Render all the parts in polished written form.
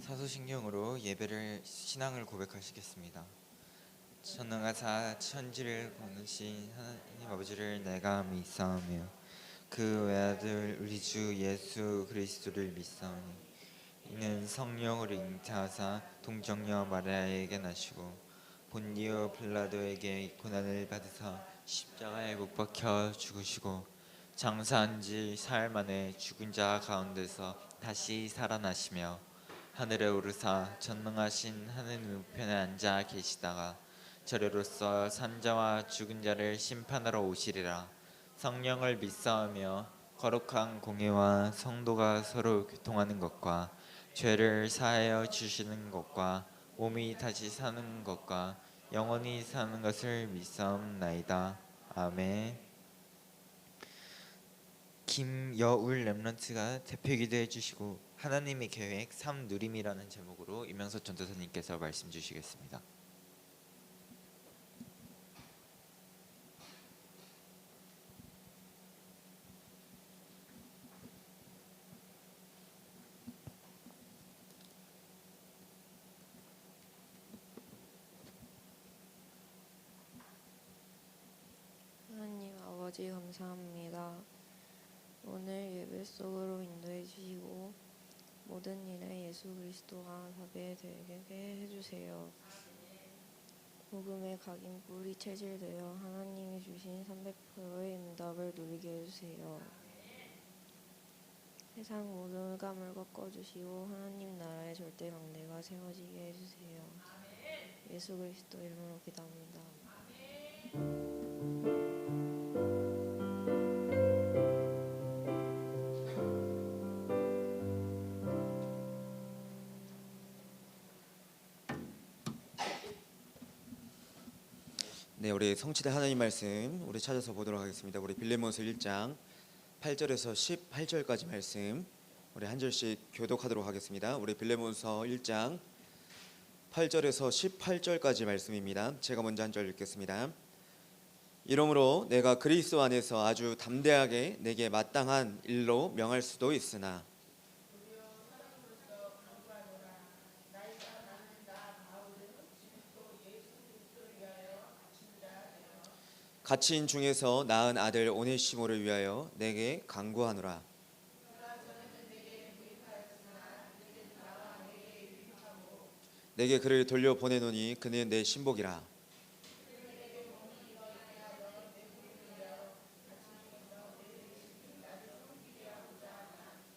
사도신경으로 예배를 신앙을 고백하시겠습니다. 전능하사 천지를 거느신 하나님 아버지를 내가 믿사오며 그 외아들 우리 주 예수 그리스도를 믿사오니 이는 성령으로 잉태하사 동정녀 마리아에게 나시고 본디오 빌라도에게 고난을 받으사 십자가에 못 박혀 죽으시고 장사한 지 사흘 만에 죽은 자 가운데서 다시 살아나시며 하늘에 오르사 전능하신 하느님 우편에 앉아 계시다가 저리로서 산자와 죽은 자를 심판하러 오시리라. 성령을 믿사오며 거룩한 공예와 성도가 서로 교통하는 것과 죄를 사하여 주시는 것과 몸이 다시 사는 것과 영원히 사는 것을 믿사옵나이다. 아멘. 김여울 렘넌트가 대표기도 해주시고 하나님의 계획 삶 누림이라는 제목으로 이명섭 전도사님께서 말씀 주시겠습니다. 하나님 아버지 감사합니다. 오늘 예배 속으로 인도해 주시고 모든 일에 예수 그리스도가 자비되게 해주세요. 복음의 각인뿔이 체질되어 하나님이 주신 300%의 응답을 누리게 해주세요. 세상 모든 흑암을 꺾어주시고 하나님 나라의 절대 강대가 세워지게 해주세요. 예수 그리스도 이름으로 기도합니다. 네, 우리 성취된 하나님 말씀 우리 찾아서 보도록 하겠습니다. 우리 빌레몬서 1장 8절에서 18절까지 말씀 우리 한 절씩 교독하도록 하겠습니다. 우리 빌레몬서 1장 8절에서 18절까지 말씀입니다. 제가 먼저 한 절 읽겠습니다. 이러므로 내가 그리스도 안에서 아주 담대하게 내게 마땅한 일로 명할 수도 있으나 갇힌 중에서 낳은 아들 오네시모를 위하여 내게 간구하노라. 내게 그를 돌려보내노니 그는 내 신복이라.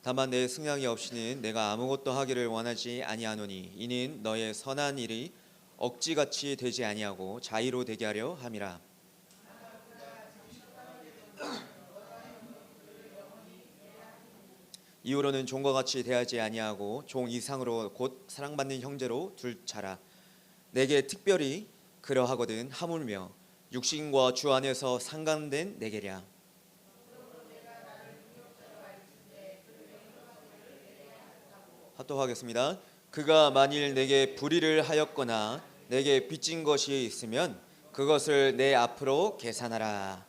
다만 내 승량이 없이는 내가 아무것도 하기를 원하지 아니하노니 이는 너의 선한 일이 억지같이 되지 아니하고 자의로 되게 하려 함이라. 이후로는 종과 같이 대하지 아니하고 종 이상으로 곧 사랑받는 형제로 둘 차라. 내게 특별히 그러하거든 하물며 육신과 주 안에서 상감된 내게랴. 합독하겠습니다. 그가 만일 내게 불의를 하였거나 내게 빚진 것이 있으면 그것을 내 앞으로 계산하라.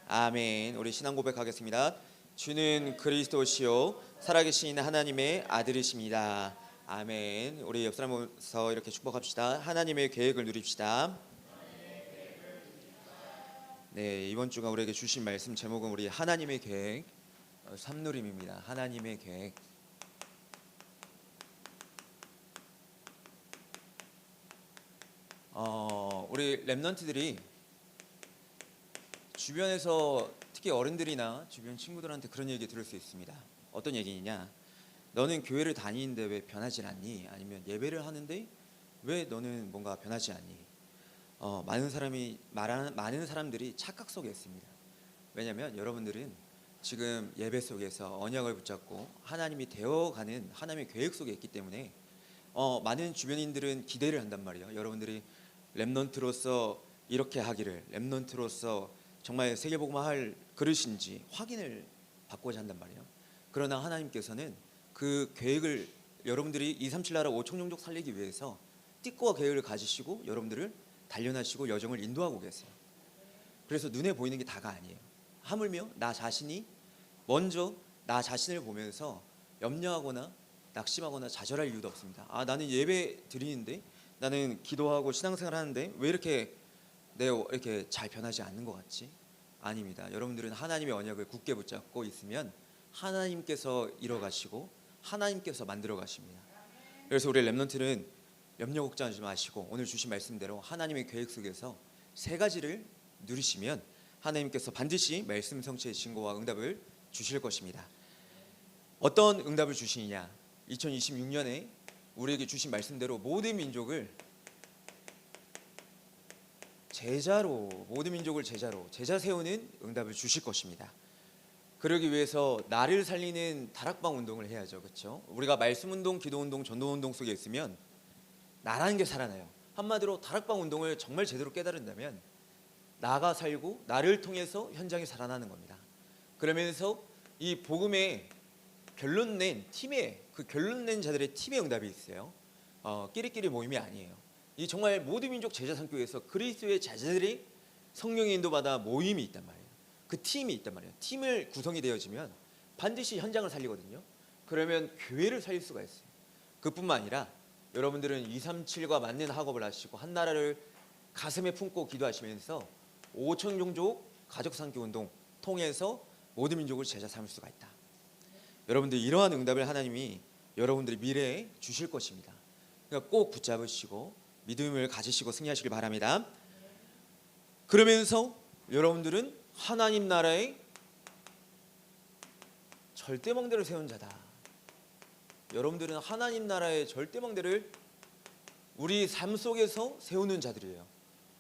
아멘. 우리 신앙 고백하겠습니다. 주는 그리스도시요 살아계신 하나님의 아들이십니다. 아멘. 우리 옆 사람으로서 이렇게 축복합시다. 하나님의 계획을 누립시다. 네, 이번 주가 우리에게 주신 말씀 제목은 우리 하나님의 계획 삶누림입니다. 하나님의 계획. 우리 렘넌트들이 주변에서 특히 어른들이나 주변 친구들한테 그런 얘기 들을 수 있습니다. 어떤 얘기냐? 너는 교회를 다니는데 왜 변하지 않니? 아니면 예배를 하는데 왜 너는 뭔가 변하지 않니? 많은 사람들이 착각 속에 있습니다. 왜냐하면 여러분들은 지금 예배 속에서 언약을 붙잡고 하나님이 되어가는 하나님의 계획 속에 있기 때문에 많은 주변인들은 기대를 한단 말이에요. 여러분들이 렘넌트로서 이렇게 하기를, 렘넌트로서 정말 세계복음화할 그릇인지 확인을 받고자 한단 말이에요. 그러나 하나님께서는 그 계획을 여러분들이 237 나라 5천 종족 살리기 위해서 뜻과 계획을 가지시고 여러분들을 단련하시고 여정을 인도하고 계세요. 그래서 눈에 보이는 게 다가 아니에요. 하물며 나 자신이 먼저 나 자신을 보면서 염려하거나 낙심하거나 좌절할 이유도 없습니다. 아, 나는 예배 드리는데, 나는 기도하고 신앙생활 하는데 왜 이렇게 이렇게 잘 변하지 않는 것 같지? 아닙니다. 여러분들은 하나님의 언약을 굳게 붙잡고 있으면 하나님께서 이뤄가시고 하나님께서 만들어 가십니다. 그래서 우리 렘넌트는 염려 걱정하지 마시고 오늘 주신 말씀대로 하나님의 계획 속에서 세 가지를 누리시면 하나님께서 반드시 말씀 성취의 증거와 응답을 주실 것입니다. 어떤 응답을 주시느냐? 2026년에 우리에게 주신 말씀대로 모든 민족을 제자로 제자 세우는 응답을 주실 것입니다. 그러기 위해서 나를 살리는 다락방 운동을 해야죠. 그렇죠? 우리가 말씀 운동, 기도 운동, 전도 운동 속에 있으면 나라는 게 살아나요. 한마디로 다락방 운동을 정말 제대로 깨달은다면 나가 살고 나를 통해서 현장이 살아나는 겁니다. 그러면서 이 복음의 결론 낸 팀의 결론 낸 자들의 팀의 응답이 있어요. 끼리끼리 모임이 아니에요. 이 정말 모든 민족 제자 삼기 위해서 그리스도의 제자들이 성령의 인도받아 모임이 있단 말이에요. 그 팀이 있단 말이에요. 팀을 구성이 되어지면 반드시 현장을 살리거든요. 그러면 교회를 살릴 수가 있어요. 그뿐만 아니라 여러분들은 237과 맞는 학업을 하시고 한 나라를 가슴에 품고 기도하시면서 5천 종족 가족 삼기 운동 통해서 모든 민족을 제자 삼을 수가 있다. 여러분들 이러한 응답을 하나님이 여러분들의 미래에 주실 것입니다. 그러니까 꼭 붙잡으시고 믿음을 가지시고 승리하시길 바랍니다. 그러면서 여러분들은 하나님 나라의 절대망대를 세운 자다. 여러분들은 하나님 나라의 절대망대를 우리 삶 속에서 세우는 자들이에요.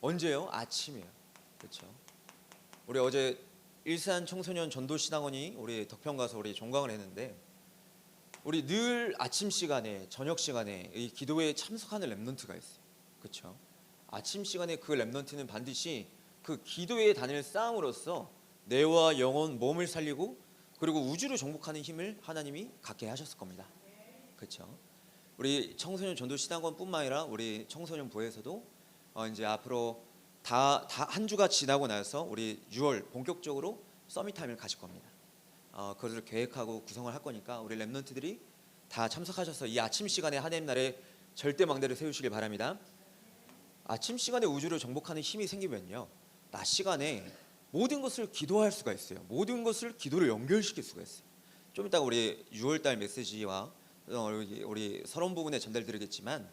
언제요? 아침이에요. 그렇죠? 우리 어제 일산 청소년 전도신앙원이 우리 덕평 가서 우리 종강을 했는데 우리 늘 아침 시간에 저녁 시간에 이 기도에 참석하는 렘넌트가 있어요. 그렇죠? 아침 시간에 그 렘넌트는 반드시 그 기도의 단을 쌓음으로써 뇌와 영혼, 몸을 살리고 그리고 우주를 정복하는 힘을 하나님이 갖게 하셨을 겁니다. 그렇죠? 우리 청소년 전도신앙원뿐만 아니라 우리 청소년부에서도 이제 앞으로 다 한 주가 지나고 나서 우리 6월 본격적으로 서밋 타임을 가질 겁니다. 그것을 계획하고 구성을 할 거니까 우리 렘넌트들이 다 참석하셔서 이 아침 시간에 하나님 나라의 절대 망대를 세우시길 바랍니다. 아침 시간에 우주를 정복하는 힘이 생기면요, 낮 시간에 모든 것을 기도할 수가 있어요. 모든 것을 기도로 연결시킬 수가 있어요. 좀 이따가 우리 6월달 메시지와 우리 서론 부분에 전달드리겠지만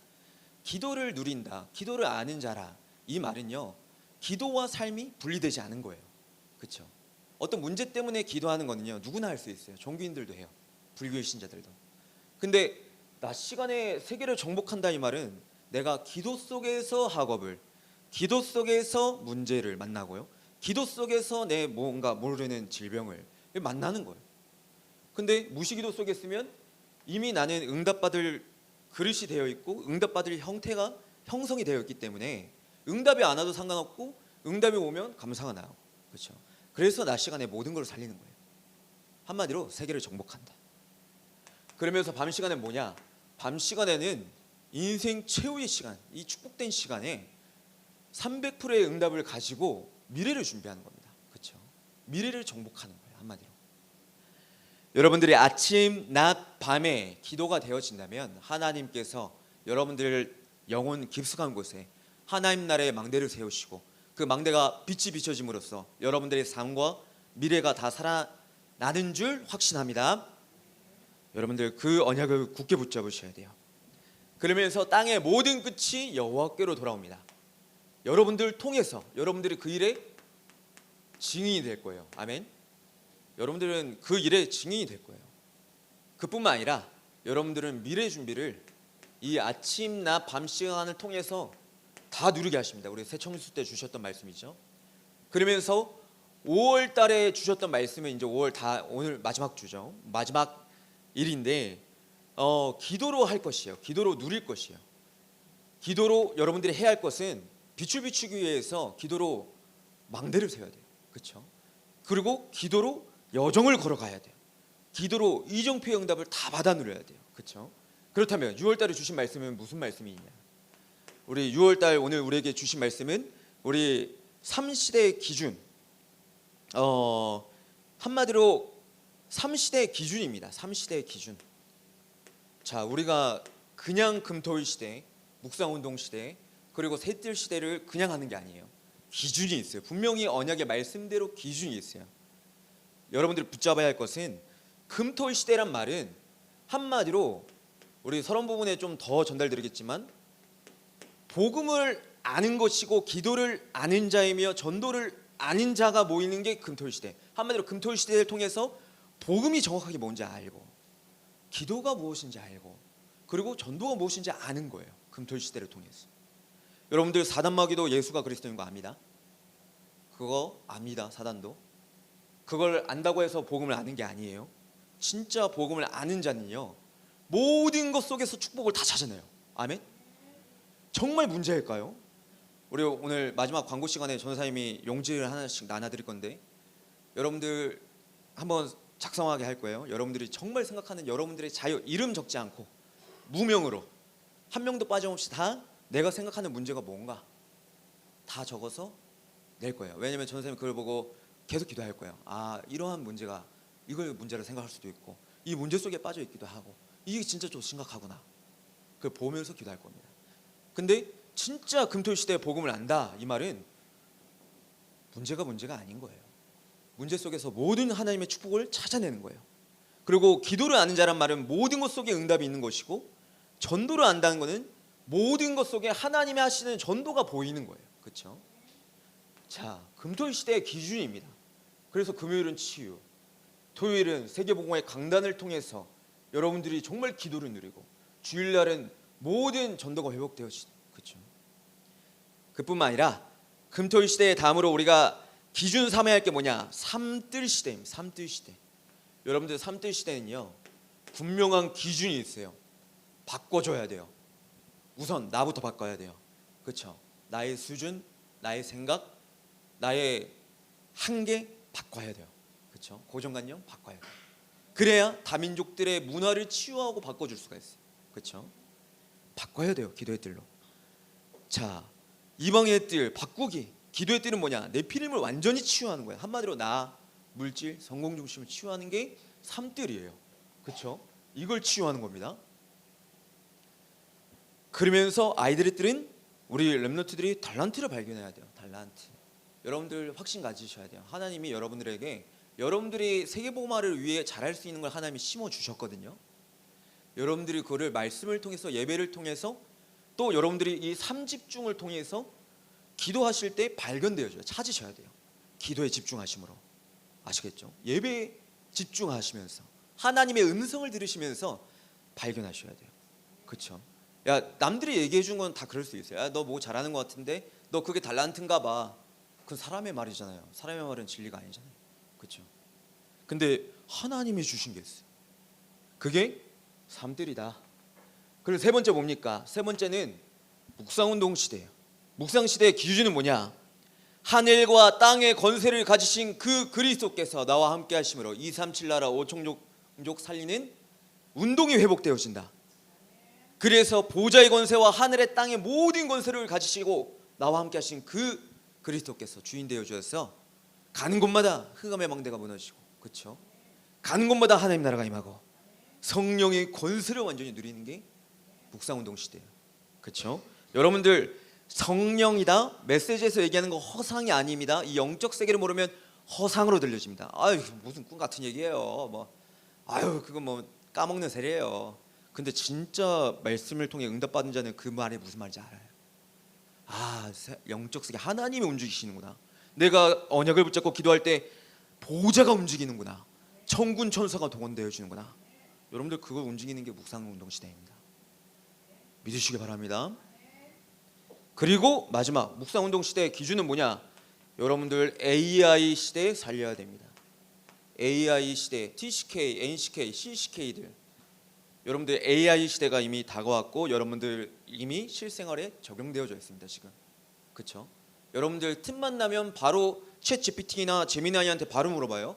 기도를 누린다, 기도를 아는 자라, 이 말은요 기도와 삶이 분리되지 않은 거예요. 그렇죠? 어떤 문제 때문에 기도하는 거는요 누구나 할 수 있어요. 종교인들도 해요. 불교의 신자들도. 근데 낮 시간에 세계를 정복한다 이 말은 내가 기도 속에서 학업을, 기도 속에서 문제를 만나고요, 기도 속에서 내 뭔가 모르는 질병을 만나는 거예요. 근데 무시기도 속에 있으면 이미 나는 응답받을 그릇이 되어 있고 응답받을 형태가 형성이 되어 있기 때문에 응답이 안 와도 상관없고 응답이 오면 감사가 나요. 그렇죠? 그래서 낮 시간에 모든 걸 살리는 거예요. 한마디로 세계를 정복한다. 그러면서 밤 시간엔 뭐냐? 밤 시간에는 인생 최후의 시간, 이 축복된 시간에 300%의 응답을 가지고 미래를 준비하는 겁니다. 그렇죠? 미래를 정복하는 거예요. 한마디로. 여러분들이 아침, 낮, 밤에 기도가 되어진다면 하나님께서 여러분들 영혼 깊숙한 곳에 하나님 나라의 망대를 세우시고 그 망대가 빛이 비춰짐으로써 여러분들의 삶과 미래가 다 살아나는 줄 확신합니다. 여러분들 그 언약을 굳게 붙잡으셔야 돼요. 그러면서 땅의 모든 끝이 여호와께로 돌아옵니다. 여러분들 통해서 여러분들이 그 일에 증인이 될 거예요. 아멘. 여러분들은 그 일에 증인이 될 거예요. 그뿐만 아니라 여러분들은 미래 준비를 이 아침, 낮, 밤 시간을 통해서 다 누리게 하십니다. 우리 새청수 때 주셨던 말씀이죠. 그러면서 5월 달에 주셨던 말씀은 이제 5월 다 오늘 마지막 주죠. 마지막 일인데 기도로 할 것이에요. 기도로 누릴 것이에요. 기도로 여러분들이 해야 할 것은 빛을 비추기 위해서 기도로 망대를 세워야 돼요. 그렇죠? 그리고 기도로 여정을 걸어가야 돼요. 기도로 이정표의 응답을 다 받아 누려야 돼요. 그렇죠? 그렇다면 6월 달에 주신 말씀은 무슨 말씀이냐? 우리 6월 달 오늘 우리에게 주신 말씀은 우리 3시대의 기준, 한마디로 3시대의 기준입니다. 3시대의 기준. 자, 자, 우리가 그냥 금토일 시대, 묵상운동 시대, 그리고 새뜰 시대를 그냥 하는 게 아니에요. 기준이 있어요. 분명히 언약의 말씀대로 기준이 있어요. 여러분들이 붙잡아야 할 것은 금토일 시대란 말은 한마디로 우리 서론 부분에 좀 더 전달드리겠지만 복음을 아는 것이고 기도를 아는 자이며 전도를 아는 자가 모이는 게 금토일 시대. 한마디로 금토일 시대를 통해서 복음이 정확하게 뭔지 알고 기도가 무엇인지 알고 그리고 전도가 무엇인지 아는 거예요. 금토일 시대를 통해서. 여러분들 사단마귀도 예수가 그리스도인 거 압니다? 그거 압니다. 사단도. 그걸 안다고 해서 복음을 아는 게 아니에요. 진짜 복음을 아는 자는요 모든 것 속에서 축복을 다 찾아내요. 아멘. 정말 문제일까요? 우리 오늘 마지막 광고 시간에 전사님이 용지를 하나씩 나눠드릴 건데 여러분들 한번 작성하게 할 거예요. 여러분들이 정말 생각하는 여러분들의 자유, 이름 적지 않고 무명으로 한 명도 빠짐없이 다 내가 생각하는 문제가 뭔가 다 적어서 낼 거예요. 왜냐면 전사님이 그걸 보고 계속 기도할 거예요. 아, 이러한 문제가 이걸 문제로 생각할 수도 있고 이 문제 속에 빠져 있기도 하고 이게 진짜 좀 심각하구나. 그걸 보면서 기도할 겁니다. 근데 진짜 금토일 시대에 복음을 안다 이 말은 문제가 아닌 거예요. 문제 속에서 모든 하나님의 축복을 찾아내는 거예요. 그리고 기도를 아는 자란 말은 모든 것 속에 응답이 있는 것이고 전도를 안다는 것은 모든 것 속에 하나님이 하시는 전도가 보이는 거예요. 그렇죠? 자, 금토일 시대의 기준입니다. 그래서 금요일은 치유, 토요일은 세계복음화의 강단을 통해서 여러분들이 정말 기도를 누리고 주일날은 모든 전도가 회복되어지죠. 그렇죠? 그뿐만 아니라 금토일 시대의 다음으로 우리가 기준 삼아야 할 게 뭐냐? 삼뜰 시대입니다. 삼뜰 시대. 여러분들 삼뜰 시대는요 분명한 기준이 있어요. 바꿔줘야 돼요. 우선 나부터 바꿔야 돼요. 그렇죠? 나의 수준, 나의 생각, 나의 한계 바꿔야 돼요. 그렇죠? 고정관념 바꿔야 돼요. 그래야 다민족들의 문화를 치유하고 바꿔줄 수가 있어요. 그렇죠? 바꿔야 돼요. 기도의 뜰로. 자, 이방의 뜰 바꾸기. 기도의 뜰은 뭐냐? 내 피림을 완전히 치유하는 거예요. 한마디로 나, 물질, 성공 중심을 치유하는 게 삼뜰이에요. 그렇죠? 이걸 치유하는 겁니다. 그러면서 아이들의 뜰은 우리 렘넌트들이 달란트를 발견해야 돼요. 달란트. 여러분들 확신 가지셔야 돼요. 하나님이 여러분들에게 여러분들이 세계복음화를 위해 잘할 수 있는 걸 하나님이 심어 주셨거든요. 여러분들이 그거를 말씀을 통해서 예배를 통해서 또 여러분들이 이 삼집중을 통해서 기도하실 때 발견되어져요. 찾으셔야 돼요. 기도에 집중하심으로. 아시겠죠? 예배에 집중하시면서 하나님의 음성을 들으시면서 발견하셔야 돼요. 그렇죠? 야, 남들이 얘기해 준 건 다 그럴 수 있어요. 야, 너 뭐 잘하는 것 같은데 너 그게 달란트인가 봐. 그건 사람의 말이잖아요. 사람의 말은 진리가 아니잖아요. 그렇죠? 근데 하나님이 주신 게 있어요. 그게 삼뜰이다. 그리고 세 번째 뭡니까? 세 번째는 묵상운동 시대예요. 묵상 시대의 기준은 뭐냐? 하늘과 땅의 권세를 가지신 그 그리스도께서 나와 함께 하심으로 237 나라 5천족 살리는 운동이 회복되어진다. 그래서 보좌의 권세와 하늘의 땅의 모든 권세를 가지시고 나와 함께 하신 그 그리스도께서 주인 되어 주셔서 가는 곳마다 흑암의 망대가 무너지고, 그렇죠? 가는 곳마다 하나님 나라가 임하고 성령의 권세를 완전히 누리는 게 묵상운동 시대예요. 그렇죠? 여러분들 성령이다 메시지에서 얘기하는 거 허상이 아닙니다. 이 영적 세계를 모르면 허상으로 들려집니다. 아유, 무슨 꿈 같은 얘기예요. 뭐 아유, 그건 뭐 까먹는 세례예요. 근데 진짜 말씀을 통해 응답받은 자는 그 말이 무슨 말인지 알아요. 아, 영적 세계 하나님이 움직이시는구나. 내가 언약을 붙잡고 기도할 때 보좌가 움직이는구나. 천군 천사가 동원되어 주는구나. 여러분들 그걸 움직이는 게 묵상운동 시대입니다. 믿으시기 바랍니다. 그리고 마지막 묵상운동 시대의 기준은 뭐냐? 여러분들 AI 시대에 살려야 됩니다. AI 시대, TCK, NCK, CCK들. 여러분들 AI 시대가 이미 다가왔고 여러분들 이미 실생활에 적용되어져 있습니다. 지금. 그렇죠? 여러분들 틈만 나면 바로 챗 GPT나 제미나이한테 바로 물어봐요.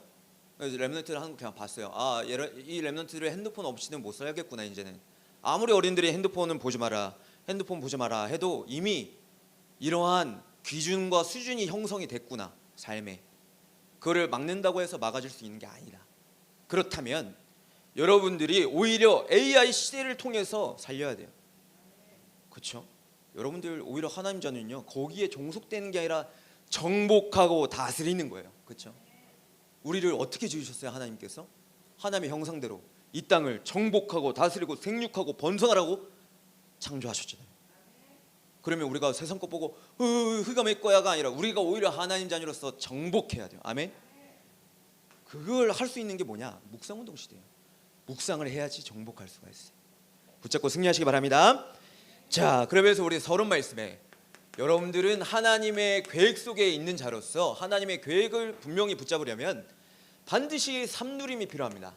랩넌트를 하는 거 그냥 봤어요. 아, 이 랩넌트를 핸드폰 없이는 못 살겠구나. 이제는 아무리 어린들이 핸드폰 보지 마라 해도 이미 이러한 기준과 수준이 형성이 됐구나. 삶에. 그거를 막는다고 해서 막아줄 수 있는 게 아니다. 그렇다면 여러분들이 오히려 AI 시대를 통해서 살려야 돼요. 그렇죠? 여러분들 오히려 하나님 자녀는요, 거기에 종속되는 게 아니라 정복하고 다스리는 거예요. 그렇죠? 우리를 어떻게 지으셨어요? 하나님께서 하나님의 형상대로 이 땅을 정복하고 다스리고 생육하고 번성하라고 창조하셨잖아요. 그러면 우리가 세상 것 보고 흑암의 거야가 아니라 우리가 오히려 하나님 자녀로서 정복해야 돼요. 아멘. 그걸 할 수 있는 게 뭐냐? 묵상운동 시대예요. 묵상을 해야지 정복할 수가 있어요. 붙잡고 승리하시기 바랍니다. 자, 그러면서 우리 서론 말씀에 여러분들은 하나님의 계획 속에 있는 자로서 하나님의 계획을 분명히 붙잡으려면 반드시 3누림이 필요합니다.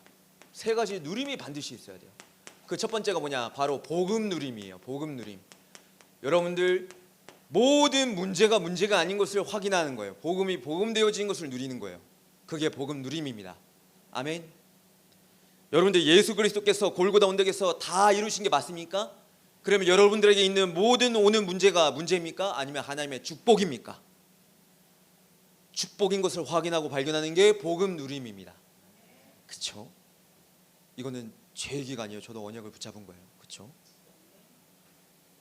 3가지 누림이 반드시 있어야 돼요. 그 첫 번째가 뭐냐? 바로 복음 누림이에요. 복음 누림. 여러분들 모든 문제가 아닌 것을 확인하는 거예요. 복음이 복음되어진 것을 누리는 거예요. 그게 복음 누림입니다. 아멘. 여러분들 예수 그리스도께서 골고다 언덕에서 다 이루신 게 맞습니까? 그러면 여러분들에게 있는 모든 오는 문제가 문제입니까? 아니면 하나님의 축복입니까? 축복인 것을 확인하고 발견하는 게 복음 누림입니다. 그렇죠? 이거는 제 얘기가 아니에요. 저도 언약을 붙잡은 거예요. 그렇죠?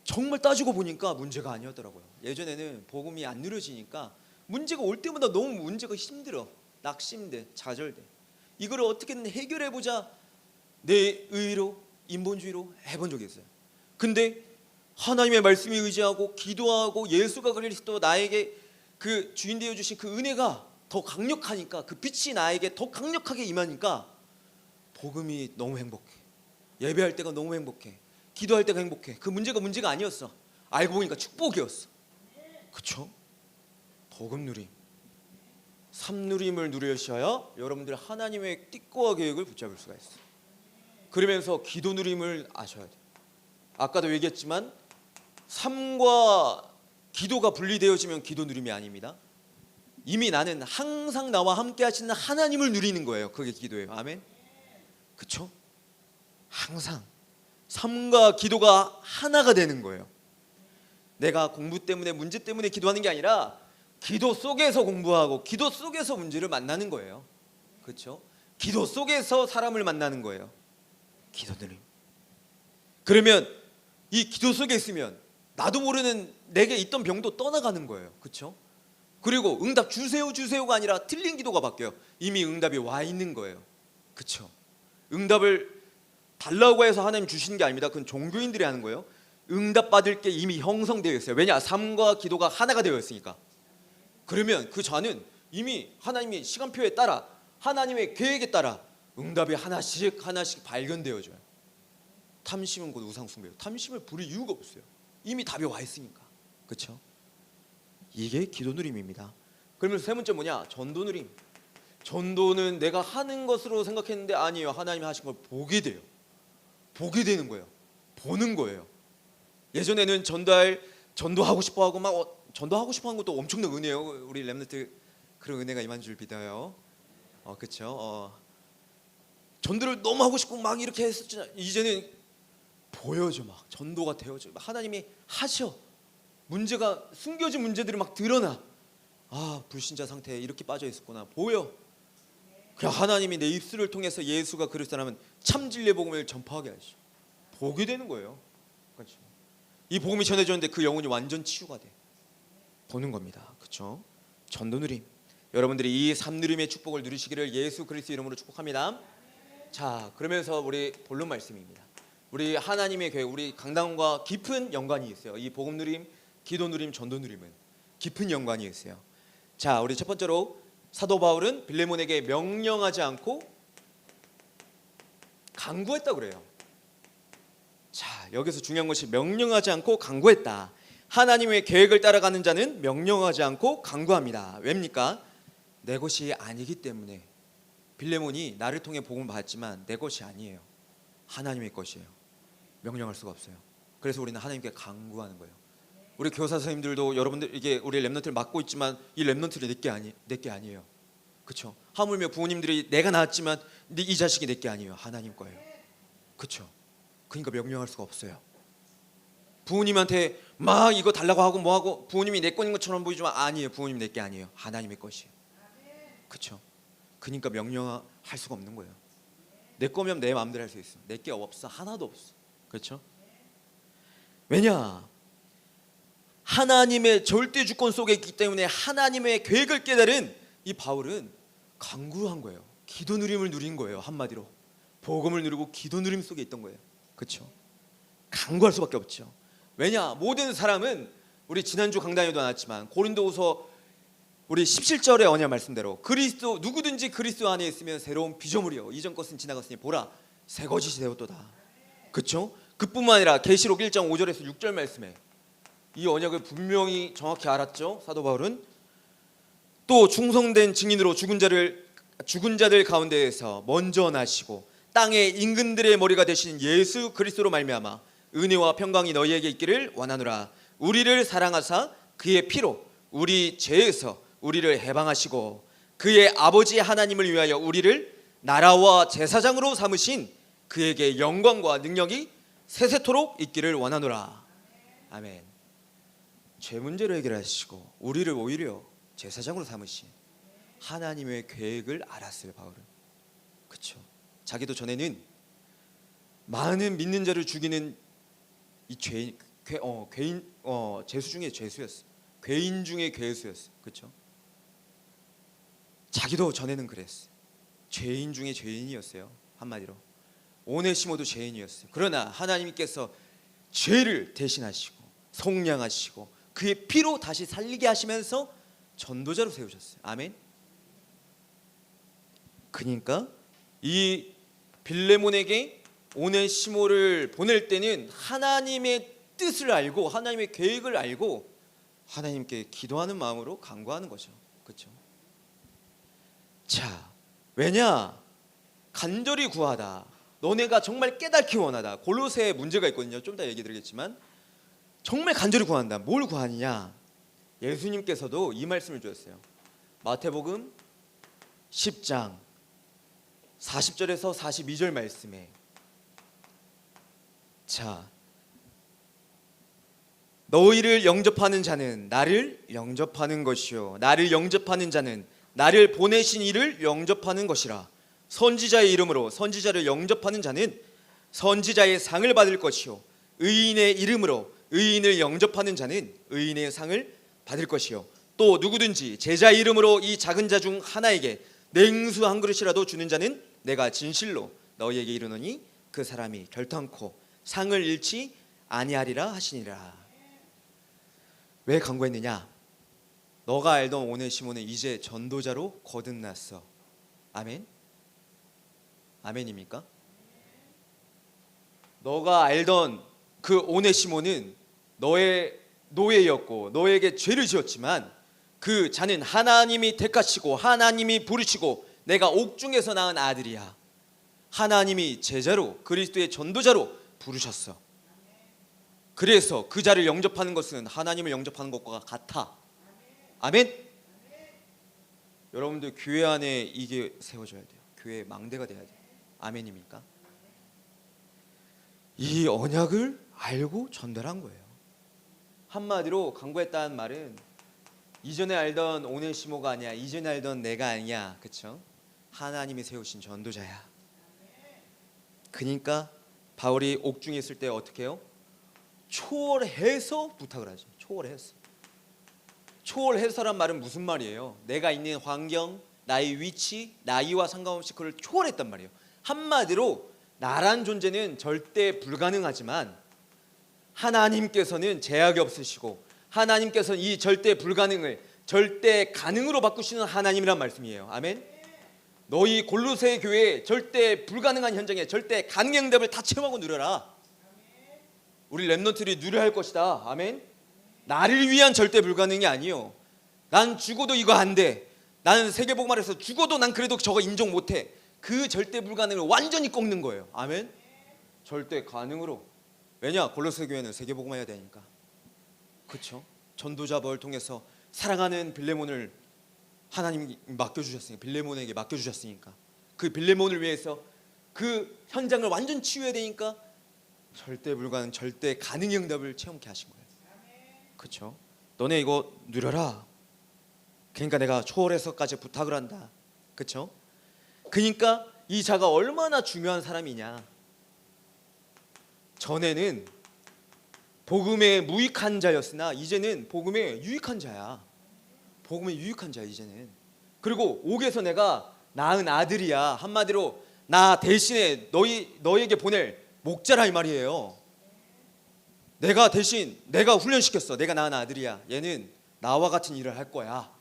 정말 따지고 보니까 문제가 아니었더라고요. 예전에는 복음이 안 누려지니까 문제가 올 때마다 너무 문제가 힘들어. 낙심돼, 좌절돼. 이걸 어떻게든 해결해보자. 내 의로, 인본주의로 해본 적이 있어요. 근데 하나님의 말씀에 의지하고 기도하고 예수가 그리스도 나에게 그 주인 되어 주신 그 은혜가 더 강력하니까, 그 빛이 나에게 더 강력하게 임하니까 복음이 너무 행복해. 예배할 때가 너무 행복해. 기도할 때가 행복해. 그 문제가 아니었어. 알고 보니까 축복이었어. 그렇죠? 복음 누림, 3누림을 누리셔야 여러분들 하나님의 뜻과 계획을 붙잡을 수가 있어요. 그러면서 기도 누림을 아셔야 돼요. 아까도 얘기했지만 삶과 기도가 분리되어지면 기도 누림이 아닙니다. 이미 나는 항상 나와 함께 하시는 하나님을 누리는 거예요. 그게 기도예요. 아멘. 그렇죠? 항상 삶과 기도가 하나가 되는 거예요. 내가 공부 때문에 문제 때문에 기도하는 게 아니라 기도 속에서 공부하고 기도 속에서 문제를 만나는 거예요. 그렇죠? 기도 속에서 사람을 만나는 거예요. 기도 누림. 그러면 이 기도 속에 있으면 나도 모르는 내게 있던 병도 떠나가는 거예요. 그렇죠? 그리고 응답 주세요가 아니라 틀린 기도가 바뀌어요. 이미 응답이 와 있는 거예요. 그렇죠? 응답을 달라고 해서 하나님 주시는 게 아닙니다. 그건 종교인들이 하는 거예요. 응답 받을 게 이미 형성되어 있어요. 왜냐? 삶과 기도가 하나가 되어 있으니까. 그러면 그 자는 이미 하나님의 시간표에 따라 하나님의 계획에 따라 응답이 하나씩 발견되어져요. 탐심은 곧 우상숭배예요. 탐심을 부릴 이유가 없어요. 이미 답이 와 있으니까. 그렇죠? 이게 기도 누림입니다. 그러면서 세 번째 뭐냐? 전도 누림. 전도는 내가 하는 것으로 생각했는데 아니에요. 하나님이 하신 걸 보게 돼요. 보게 되는 거예요. 보는 거예요. 예전에는 전도하고 싶어하고 막 전도하고 싶어하는 것도 엄청난 은혜예요. 우리 렘넌트 그런 은혜가 임한 줄 믿어요. 그렇죠? 전도를 너무 하고 싶고 막 이렇게 했었잖아. 이제는 보여줘. 막 전도가 되어져. 하나님이 하셔. 문제가 숨겨진 문제들이 막 드러나. 아, 불신자 상태에 이렇게 빠져 있었구나. 보여. 그냥 하나님이 내 입술을 통해서 예수가 그리스도라면 참 진리의 복음을 전파하게 하시죠. 보게 되는 거예요. 그렇죠? 이 복음이 전해졌는데 그 영혼이 완전 치유가 돼. 보는 겁니다. 그렇죠? 전도 누림. 여러분들이 이 3누림의 축복을 누리시기를 예수 그리스도 이름으로 축복합니다. 자, 그러면서 우리 본론 말씀입니다. 우리 하나님의 교회, 우리 강당과 깊은 연관이 있어요. 이 복음 누림, 기도 누림, 전도 누림은 깊은 연관이 있어요. 자, 우리 첫 번째로 사도 바울은 빌레몬에게 명령하지 않고 강구했다고 그래요. 자, 여기서 중요한 것이 명령하지 않고 강구했다. 하나님의 계획을 따라가는 자는 명령하지 않고 강구합니다. 왜입니까? 내 것이 아니기 때문에. 빌레몬이 나를 통해 복음을 받았지만 내 것이 아니에요. 하나님의 것이에요. 명령할 수가 없어요. 그래서 우리는 하나님께 강구하는 거예요. 우리 교사 선생님들도 여러분들 이게 우리 렘넌트를 맡고 있지만 이 렘넌트를 내 게 아니에요. 그렇죠? 하물며 부모님들이 내가 낳았지만 이 자식이 내 게 아니에요. 하나님 거예요. 그렇죠? 그러니까 명령할 수가 없어요. 부모님한테 막 이거 달라고 하고 뭐 하고 부모님이 내 거인 것처럼 보이지만 아니에요. 부모님 내 게 아니에요. 하나님의 것이에요. 그렇죠? 그러니까 명령할 수가 없는 거예요. 내 거면 내 마음대로 할 수 있어. 내 게 없어. 하나도 없어. 그렇죠? 왜냐? 하나님의 절대 주권 속에 있기 때문에 하나님의 계획을 깨달은 이 바울은 강구한 거예요. 기도 누림을 누린 거예요. 한마디로 복음을 누리고 기도 누림 속에 있던 거예요. 그렇죠? 강구할 수밖에 없죠. 왜냐? 모든 사람은 우리 지난주 강단에도 나왔지만 고린도후서 우리 17절의 언약 말씀대로 그리스도 누구든지 그리스도 안에 있으면 새로운 피조물이요 이전 것은 지나갔으니 보라 새 것이 되었도다. 그렇죠? 그뿐만 아니라 계시록 1장 5절에서 6절 말씀에 이 언약을 분명히 정확히 알았죠. 사도 바울은 또 충성된 증인으로 죽은 자들 가운데에서 먼저 나시고 땅의 임금들의 머리가 되신 예수 그리스도로 말미암아 은혜와 평강이 너희에게 있기를 원하노라. 우리를 사랑하사 그의 피로 우리 죄에서 우리를 해방하시고 그의 아버지 하나님을 위하여 우리를 나라와 제사장으로 삼으신 그에게 영광과 능력이 세세토록 있기를 원하노라. 아멘. 죄 문제를 해결하시고 우리를 오히려 제사장으로 삼으신 하나님의 계획을 알았어요. 바울은. 그렇죠. 자기도 전에는 많은 믿는 자를 죽이는 이 죄수 중에 죄수였어. 괴인 중에 괴수였어. 그렇죠? 자기도 전에는 그랬어. 죄인 중에 죄인이었어요. 한마디로 오네시모도 죄인이었어요. 그러나 하나님께서 죄를 대신하시고 속량하시고 그의 피로 다시 살리게 하시면서 전도자로 세우셨어요. 아멘. 그러니까 이 빌레몬에게 오네시모를 보낼 때는 하나님의 뜻을 알고 하나님의 계획을 알고 하나님께 기도하는 마음으로 간구하는 거죠. 그렇죠? 자, 왜냐? 간절히 구하다. 너네가 정말 깨닫기 원하다. 골로새에 문제가 있거든요. 좀 이따 얘기 드리겠지만 정말 간절히 구한다. 뭘 구하느냐? 예수님께서도 이 말씀을 주셨어요. 마태복음 10장 40절에서 42절 말씀에 자, 너희를 영접하는 자는 나를 영접하는 것이요 나를 영접하는 자는 나를 보내신 이를 영접하는 것이라. 선지자의 이름으로 선지자를 영접하는 자는 선지자의 상을 받을 것이요 의인의 이름으로 의인을 영접하는 자는 의인의 상을 받을 것이요 또 누구든지 제자 이름으로 이 작은 자 중 하나에게 냉수 한 그릇이라도 주는 자는 내가 진실로 너희에게 이르노니 그 사람이 결탄코 상을 잃지 아니하리라 하시니라. 왜 간구했느냐? 너가 알던 오네시모는 이제 전도자로 거듭났어. 아멘. 아멘입니까? 너가 알던 그 오네시모는 너의 노예였고 너에게 죄를 지었지만 그 자는 하나님이 택하시고 하나님이 부르시고 내가 옥중에서 낳은 아들이야. 하나님이 제자로 그리스도의 전도자로 부르셨어. 그래서 그 자를 영접하는 것은 하나님을 영접하는 것과 같아. 아멘. 여러분들 교회 안에 이게 세워져야 돼요. 교회의 망대가 돼야 돼요. 아멘입니까? 이 언약을 알고 전달한 거예요. 한마디로 간구했다는 말은 이전에 알던 오네시모가 아니야. 이전에 알던 내가 아니야. 그렇죠? 하나님이 세우신 전도자야. 그러니까 바울이 옥중에 있을 때 어떻게 해요? 초월해서 부탁을 하죠. 초월해서. 초월해서란 말은 무슨 말이에요? 내가 있는 환경, 나의 위치, 나이와 상관없이 그걸 초월했단 말이에요. 한마디로 나란 존재는 절대 불가능하지만 하나님께서는 제약이 없으시고 하나님께서는 이 절대 불가능을 절대 가능으로 바꾸시는 하나님이란 말씀이에요. 아멘. 너희 골로새 교회에 절대 불가능한 현장에 절대 가능의 응답을 다 체험하고 누려라. 우리 렘넌트들이 누려야 할 것이다. 아멘. 나를 위한 절대 불가능이 아니요. 난 죽어도 이거 안 돼. 나는 세계복음화에서 죽어도 난 그래도 저거 인정 못해. 그 절대 불가능을 완전히 꺾는 거예요. 아멘. 절대 가능으로. 왜냐? 골로새 교회는 세계복음화해야 되니까. 그렇죠? 전도자 벌 통해서 사랑하는 빌레몬을 하나님 맡겨주셨으니까, 빌레몬에게 맡겨주셨으니까 그 빌레몬을 위해서 그 현장을 완전 치유해야 되니까 절대 불가능, 절대 가능의 응답을 체험케 하신 거예요. 그렇죠? 너네 이거 누려라. 그러니까 내가 초월해서까지 부탁을 한다. 그렇죠? 그러니까 이 자가 얼마나 중요한 사람이냐. 전에는 복음에 무익한 자였으나 이제는 복음에 유익한 자야. 복음에 유익한 자야 이제는. 그리고 옥에서 내가 낳은 아들이야. 한마디로 나 대신에 너희에게 보낼 목자라 이 말이에요. 내가 대신 내가 훈련시켰어. 내가 낳은 아들이야. 얘는 나와 같은 일을 할 거야.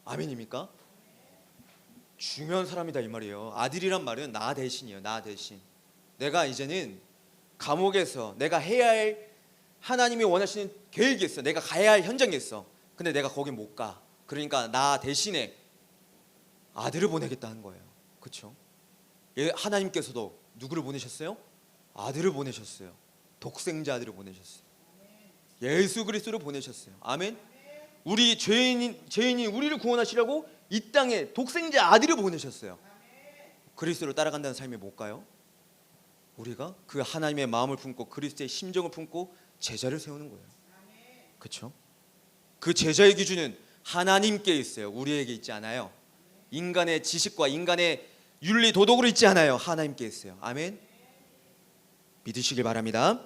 아멘입니까? 중요한 사람이다 이 말이에요. 아들이란 말은 나 대신이에요. 나 대신. 내가 이제는 감옥에서 내가 해야 할 하나님이 원하시는 계획이 있어. 내가 가야 할 현장이 있어. 근데 내가 거기 못 가. 그러니까 나 대신에 아들을 보내겠다는 거예요. 그렇죠? 하나님께서도 누구를 보내셨어요? 아들을 보내셨어요. 독생자 아들을 보내셨어요. 예수 그리스도를 보내셨어요. 아멘. 우리 죄인인 우리를 구원하시려고 이 땅에 독생자 아들을 보내셨어요. 그리스도를 따라간다는 삶에 못 가요? 우리가 그 하나님의 마음을 품고 그리스도의 심정을 품고 제자를 세우는 거예요. 그렇죠? 그 제자의 기준은 하나님께 있어요. 우리에게 있지 않아요. 인간의 지식과 인간의 윤리 도덕으로 있지 않아요. 하나님께 있어요. 아멘. 믿으시길 바랍니다.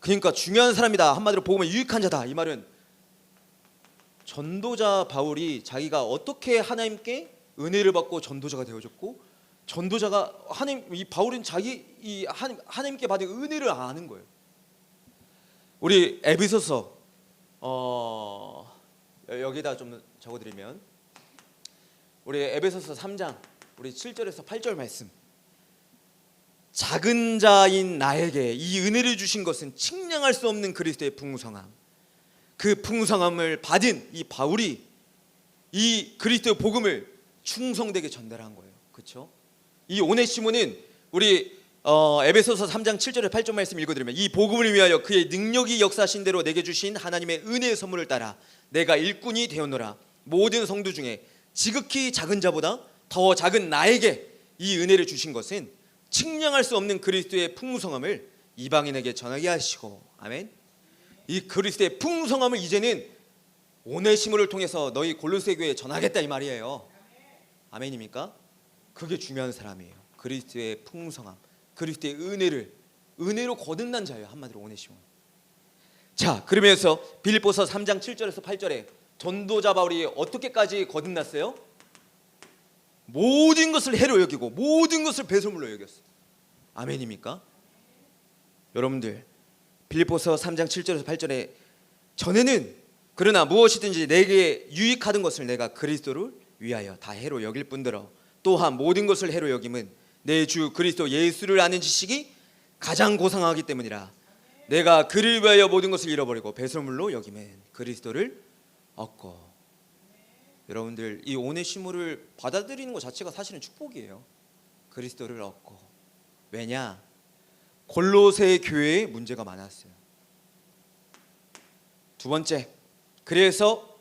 그러니까 중요한 사람이다. 한마디로 복음에 유익한 자다. 이 말은 전도자 바울이 자기가 어떻게 하나님께 은혜를 받고 전도자가 되어졌고, 전도자가 이 바울은 하나님께 받은 은혜를 아는 거예요. 우리 에베소서 여기다 좀 적어드리면, 우리 에베소서 3장 우리 7절에서 8절 말씀. 작은 자인 나에게 이 은혜를 주신 것은 측량할 수 없는 그리스도의 풍성함. 그 풍성함을 받은 이 바울이 이 그리스도의 복음을 충성되게 전달한 거예요. 그렇죠? 이 오네시모는 우리 에베소서 3장 7절에 8절 말씀 읽어드리면, 이 복음을 위하여 그의 능력이 역사하신 대로 내게 주신 하나님의 은혜의 선물을 따라 내가 일꾼이 되었노라. 모든 성도 중에 지극히 작은 자보다 더 작은 나에게 이 은혜를 주신 것은 측량할 수 없는 그리스도의 풍성함을 이방인에게 전하게 하시고. 아멘. 이 그리스도의 풍성함을 이제는 오네시모를 통해서 너희 골로새 교회에 전하겠다 이 말이에요. 아멘입니까? 그게 중요한 사람이에요. 그리스도의 풍성함, 그리스도의 은혜로 거듭난 자예요. 한마디로 오네시모. 자, 그러면서 빌립보서 3장 7절에서 8절에 전도자 바울이 어떻게까지 거듭났어요? 모든 것을 해로 여기고 모든 것을 배설물로 여겼어요. 아멘입니까? 여러분들, 빌립보서 3장 7절에서 8절에 전에는 그러나 무엇이든지 내게 유익하던 것을 내가 그리스도를 위하여 다 해로 여길 뿐더러 또한 모든 것을 해로 여김은 내 주 그리스도 예수를 아는 지식이 가장 고상하기 때문이라. 내가 그를 위하여 모든 것을 잃어버리고 배설물로 여김은 그리스도를 얻고. 여러분들, 이 오네시모를 받아들이는 것 자체가 사실은 축복이에요. 그리스도를 얻고. 왜냐? 골로새 교회에 문제가 많았어요. 두 번째, 그래서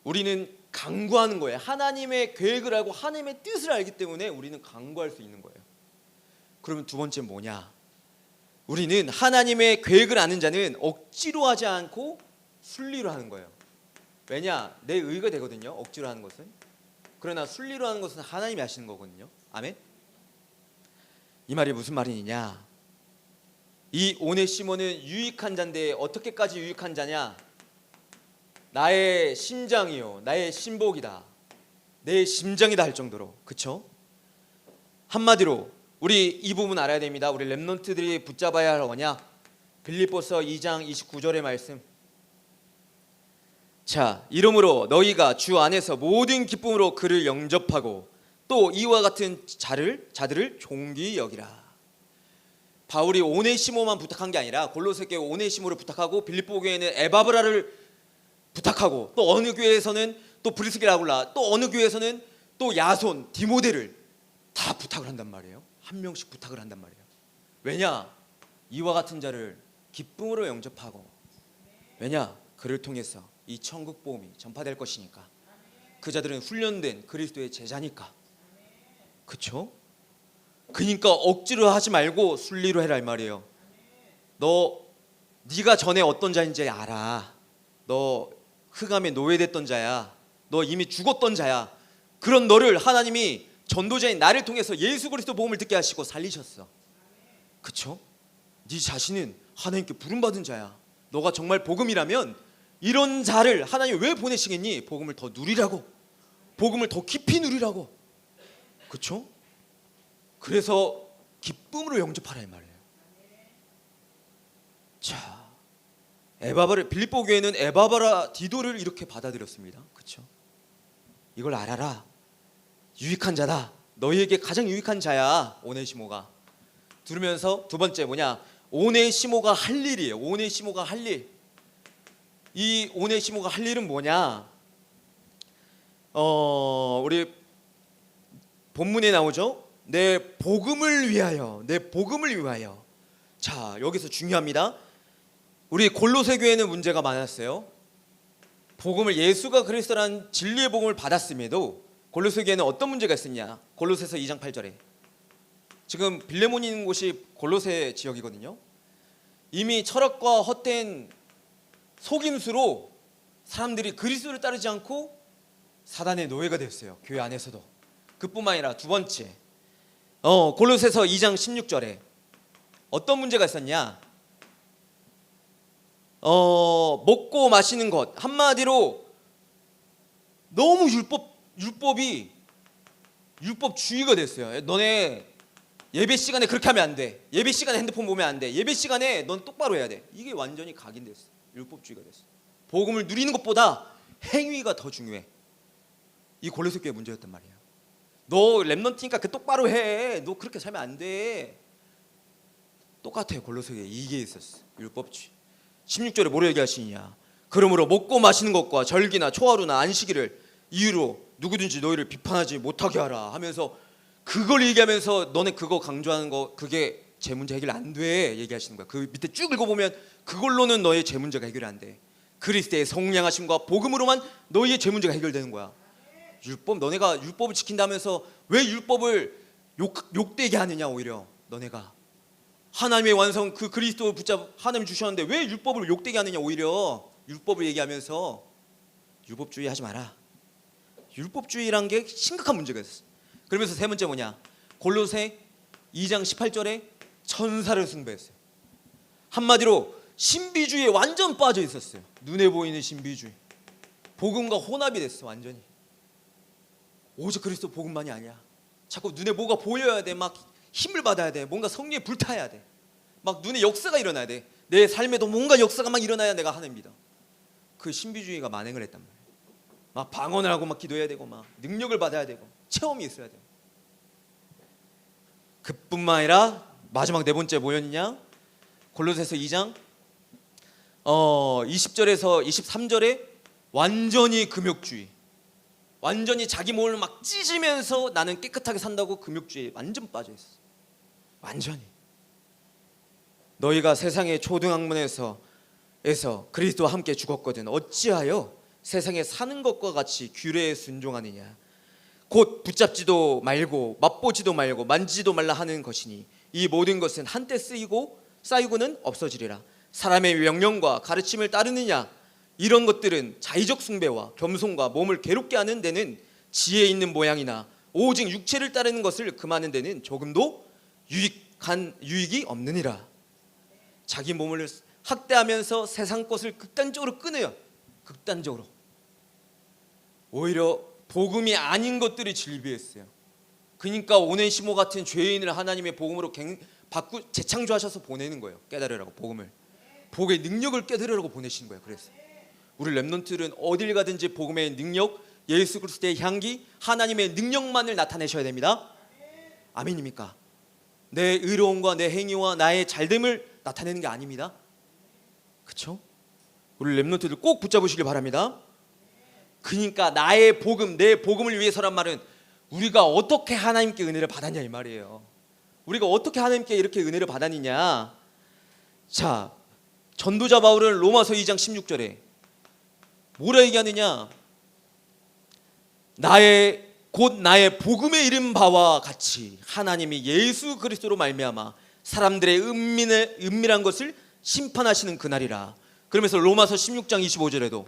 우리는 강구하는 거예요. 하나님의 계획을 알고 하나님의 뜻을 알기 때문에 우리는 강구할 수 있는 거예요. 그러면 두 번째 뭐냐? 우리는 하나님의 계획을 아는 자는 억지로 하지 않고 순리로 하는 거예요. 왜냐? 내 의가 되거든요. 억지로 하는 것은. 그러나 순리로 하는 것은 하나님이 하시는 거거든요. 아멘. 이 말이 무슨 말이냐? 이 오네시모는 유익한 자인데 어떻게까지 유익한 자냐? 나의 심장이요, 나의 신복이다, 내 심장이다 할 정도로. 그쵸? 한마디로 우리 이 부분 알아야 됩니다. 우리 렘넌트들이 붙잡아야 할 뭐냐? 빌립보서 2장 29절의 말씀. 자, 이러므로 너희가 주 안에서 모든 기쁨으로 그를 영접하고 또 이와 같은 자들을 존귀히 여기라. 바울이 오네시모만 부탁한 게 아니라 골로새 교회 오네시모를 부탁하고 빌립보 교회는 에바브라를 부탁하고 또 어느 교회에서는 또 브리스길라 아굴라, 또 어느 교회에서는 또 야손, 디모데를 다 부탁을 한단 말이에요. 한 명씩 부탁을 한단 말이에요. 왜냐? 이와 같은 자를 기쁨으로 영접하고. 왜냐? 그를 통해서 이 천국 복음이 전파될 것이니까. 그 자들은 훈련된 그리스도의 제자니까. 그쵸? 그러니까 억지로 하지 말고 순리로 해라 이 말이에요. 네가 전에 어떤 자인지 알아. 너 흑암에 노예됐던 자야. 너 이미 죽었던 자야. 그런 너를 하나님이 전도자인 나를 통해서 예수 그리스도 복음을 듣게 하시고 살리셨어. 그쵸? 네 자신은 하나님께 부름받은 자야. 너가 정말 복음이라면 이런 자를 하나님이 왜 보내시겠니? 복음을 더 누리라고, 복음을 더 깊이 누리라고. 그쵸? 그래서 기쁨으로 영접하라 이 말이에요. 자, 에바바를, 빌립보 교회는 에바바라 디도를 이렇게 받아들였습니다. 그쵸? 이걸 알아라. 유익한 자다. 너희에게 가장 유익한 자야 오네시모가. 들으면서 두 번째 뭐냐? 오네시모가 할 일이에요. 오네시모가 할 일. 이 오네시모가 할 일은 뭐냐? 우리 본문에 나오죠. 내 복음을 위하여, 내 복음을 위하여. 자, 여기서 중요합니다. 우리 골로새 교회는 문제가 많았어요. 복음을, 예수가 그리스도라는 진리의 복음을 받았음에도 골로새 교회는 어떤 문제가 있었냐? 골로새서 2장 8절에 지금 빌레몬이 있는 곳이 골로새 지역이거든요. 이미 철학과 헛된 속임수로 사람들이 그리스도를 따르지 않고 사단의 노예가 됐어요. 교회 안에서도. 그뿐만 아니라 두 번째, 골로새서 2장 16절에 어떤 문제가 있었냐? 먹고 마시는 것, 한마디로 너무 율법이 율법주의가 됐어요. 너네 예배 시간에 그렇게 하면 안 돼. 예배 시간에 핸드폰 보면 안 돼. 예배 시간에 넌 똑바로 해야 돼. 이게 완전히 각인됐어. 율법주의가 됐어. 복음을 누리는 것보다 행위가 더 중요해. 이 골로새 교회 문제였단 말이에요. 너 랩넌트니까 그 똑바로 해. 너 그렇게 살면 안 돼. 똑같아요. 골로새 교회 이게 있었어. 율법주의. 16절에 뭐를 얘기하시느냐? 그러므로 먹고 마시는 것과 절기나 초하루나 안식일을 이유로 누구든지 너희를 비판하지 못하게 하라 하면서 그걸 얘기하면서 너네 그거 강조하는 거 그게 제 문제 해결 안 돼 얘기하시는 거야. 그 밑에 쭉 읽어보면 그걸로는 너의 제 문제가 해결이 안 돼. 그리스도의 성량하심과 복음으로만 너희의 제 문제가 해결되는 거야. 율법, 너네가 율법을 지킨다면서 왜 율법을 욕되게 하느냐? 오히려 너네가 하나님의 완성 그 그리스도를 붙잡 하나님 주셨는데 왜 율법을 욕되게 하느냐? 오히려 율법을 얘기하면서 율법주의 하지 마라. 율법주의란 게 심각한 문제가 있었어. 그러면서 세 번째 뭐냐? 골로새 2장 18절에 천사를 숭배했어요. 한마디로 신비주의에 완전 빠져 있었어요. 눈에 보이는 신비주의. 복음과 혼합이 됐어. 완전히. 오직 그리스도 복음만이 아니야. 자꾸 눈에 뭐가 보여야 돼. 막 힘을 받아야 돼. 뭔가 성령에 불타야 돼. 막 눈에 역사가 일어나야 돼. 내 삶에도 뭔가 역사가 막 일어나야 내가 하나님 믿어. 그 신비주의가 만행을 했단 말이야. 막 방언을 하고 막 기도해야 되고 막 능력을 받아야 되고 체험이 있어야 돼요. 그뿐만 아니라 마지막 네 번째 뭐였냐? 골로새서 2장 20절에서 23절에 완전히 금욕주의. 완전히 자기 몸을 막 찢으면서 나는 깨끗하게 산다고 금욕주의에 완전 빠져 있어. 완전히. 너희가 세상의 초등학문에서 그리스도와 함께 죽었거든 어찌하여 세상에 사는 것과 같이 규례에 순종하느냐? 곧 붙잡지도 말고 맛보지도 말고 만지지도 말라 하는 것이니 이 모든 것은 한때 쌓이고는 없어지리라. 사람의 명령과 가르침을 따르느냐? 이런 것들은 자의적 숭배와 겸손과 몸을 괴롭게 하는 데는 지혜 있는 모양이나 오직 육체를 따르는 것을 금하는 데는 조금도 유익이 없느니라. 자기 몸을 학대하면서 세상 것을 극단적으로 끊어요. 극단적으로. 오히려 복음이 아닌 것들이 질비했어요. 그러니까 오네시모 같은 죄인을 하나님의 복음으로 재창조하셔서 보내는 거예요. 깨달으라고 복음을. 복의 능력을 깨달으라고 보내신 거예요. 그래서 우리 랩넌트들은 어딜 가든지 복음의 능력, 예수 그리스도의 향기, 하나님의 능력만을 나타내셔야 됩니다. 아멘입니까? 내 의로움과 내 행위와 나의 잘됨을 나타내는 게 아닙니다. 그렇죠? 우리 랩넌트들 꼭 붙잡으시길 바랍니다. 그러니까 나의 복음, 내 복음을 위해서란 말은 우리가 어떻게 하나님께 은혜를 받았냐 이 말이에요. 우리가 어떻게 하나님께 이렇게 은혜를 받았느냐. 자, 전도자 바울은 로마서 2장 16절에 뭐라 얘기하느냐? 곧 나의 복음에 이른 바와 같이 하나님이 예수 그리스도로 말미암아 사람들의 은밀한 것을 심판하시는 그날이라. 그러면서 로마서 16장 25절에도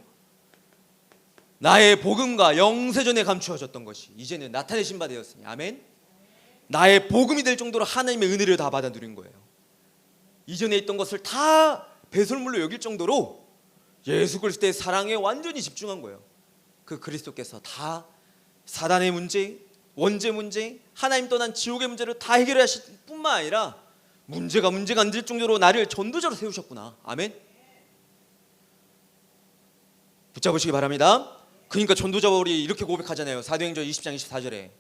나의 복음과 영세전에 감추어졌던 것이 이제는 나타내신 바 되었으니 아멘. 나의 복음이 될 정도로 하나님의 은혜를 다 받아 누린 거예요. 이전에 있던 것을 다 배설물로 여길 정도로 예수 그리스도의 사랑에 완전히 집중한 거예요. 그 그리스도께서 다 사단의 문제, 원죄 문제, 하나님 떠난 지옥의 문제를 다 해결하실 뿐만 아니라 문제가 안 될 정도로 나를 전도자로 세우셨구나. 아멘. 붙잡으시기 바랍니다. 그러니까 전도자 바울이 이렇게 고백하잖아요. 사도행전 20장 24절에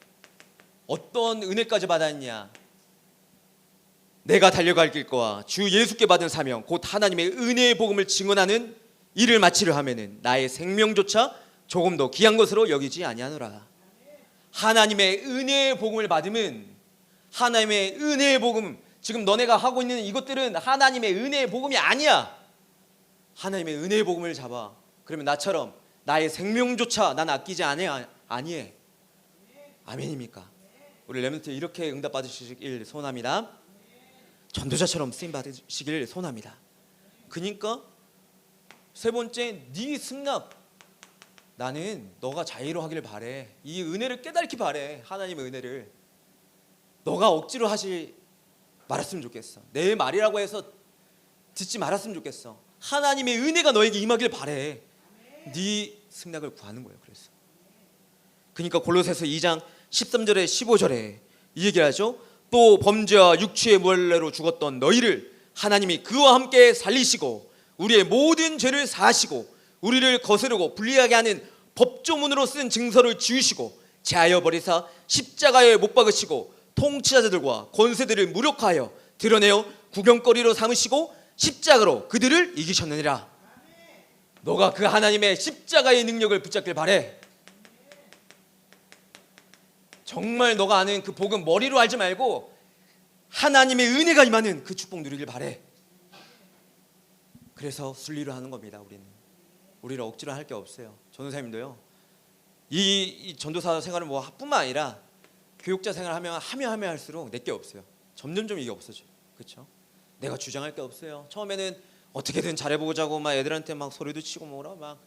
어떤 은혜까지 받았냐. 내가 달려갈 길과 주 예수께 받은 사명 곧 하나님의 은혜의 복음을 증언하는 일을 마치려 하면은 나의 생명조차 조금 더 귀한 것으로 여기지 아니하노라. 하나님의 은혜의 복음을 받으면 하나님의 은혜의 복음, 지금 너네가 하고 있는 이것들은 하나님의 은혜의 복음이 아니야. 하나님의 은혜의 복음을 잡아. 그러면 나처럼 나의 생명조차 난 아끼지 아니해. 아멘입니까? 우리 렘넌트 이렇게 응답 받으시길 소원합니다. 전도자처럼 쓰임 받으시길 소원합니다. 그러니까 세 번째, 네 승낙. 나는 너가 자유로하기를 바래. 이 은혜를 깨닫기 바래. 하나님의 은혜를 너가 억지로 하지 말았으면 좋겠어. 내 말이라고 해서 듣지 말았으면 좋겠어. 하나님의 은혜가 너에게 임하길 바래. 네 승낙을 구하는 거예요. 그래서 그러니까 골로새서 2장 13절에 15절에 이 얘기를 하죠. 또 범죄와 육체의 무할례로 죽었던 너희를 하나님이 그와 함께 살리시고 우리의 모든 죄를 사하시고 우리를 거스르고 불리하게 하는 법조문으로 쓴 증서를 지우시고 제하여 버리사 십자가에 못 박으시고 통치자들과 권세들을 무력하여 드러내어 구경거리로 삼으시고 십자가로 그들을 이기셨느니라. 너가 그 하나님의 십자가의 능력을 붙잡길 바래. 정말 너가 아는 그 복음 머리로 알지 말고 하나님의 은혜가 임하는 그 축복 누리길 바래. 그래서 순리를 하는 겁니다. 우리를 억지로 할 게 없어요. 전도사님도요. 이 전도사 생활은 뭐 뿐만 아니라 교육자 생활하면 할수록 내게 없어요. 점점점 이게 없어져요. 그렇죠? 내가 주장할 게 없어요. 처음에는 어떻게든 잘해보자고 막 애들한테 막 소리도 치고 뭐라 막